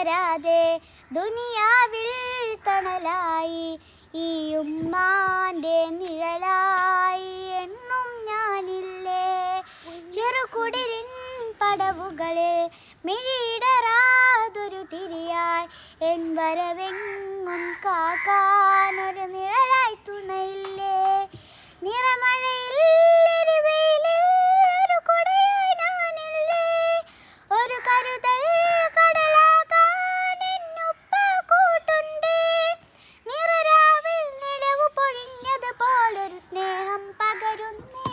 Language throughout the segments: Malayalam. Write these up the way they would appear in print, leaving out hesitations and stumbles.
തരാതെ ദുനിയാവിൽ തണലായി ഈ ഉമ്മാൻ്റെ നിഴലായി എന്നും ഞാനില്ലേ. ചെറുകുടിലിൻ പടവുകളിൽ മിഴിയിടറാതൊരു തിരിയായി എൻ വരവെങ്ങും കാക്കാനൊരു നിഴലായി തുണയില്ലേ. നിറമഴയിൽ എരിവെയിലിൽ ഒരു കുടയായി ഞാനില്ലേ. ഒരു കരുതൽ കടലാകാൻ എന്നുപ്പ കൂട്ടുണ്ട്. നിറരാവിൽ നിലവു പൊഴിഞ്ഞത് പോലൊരു സ്നേഹം പകരുന്നേ.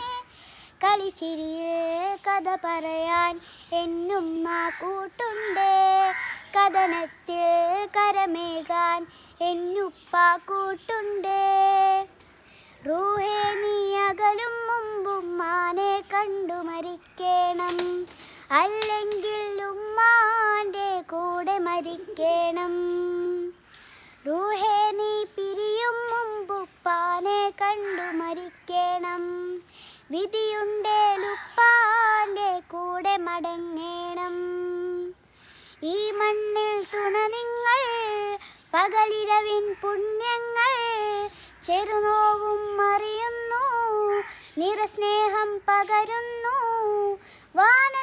കളിച്ചിരിയിൽ കഥ പറയാൻ എന്നുമ്മ കൂട്ടുണ്ട്. കഥനത്തിൽ കരമേകാൻ എന്നുപ്പ കൂട്ടുണ്ട്. റൂഹേ നീ അകലും മുമ്പുമ്മാനെ കണ്ടു മരിക്കണം, അല്ലെങ്കിൽ ഉമ്മാൻ്റെ കൂടെ മരിക്കണം. റൂഹേ നീ പിരിയും മുമ്പുപ്പാനെ കണ്ടു മരിക്കണം, വിധിയുണ്ടേലുപ്പാൻ്റെ കൂടെ മടങ്ങണം. ഈ മണ്ണിൽ തുണ നിങ്ങൾ പകലിരവിൻ പുണ്യങ്ങൾ ചെറുനോവും അറിയുന്നു, നിറസ്നേഹം പകരുന്നു. വാന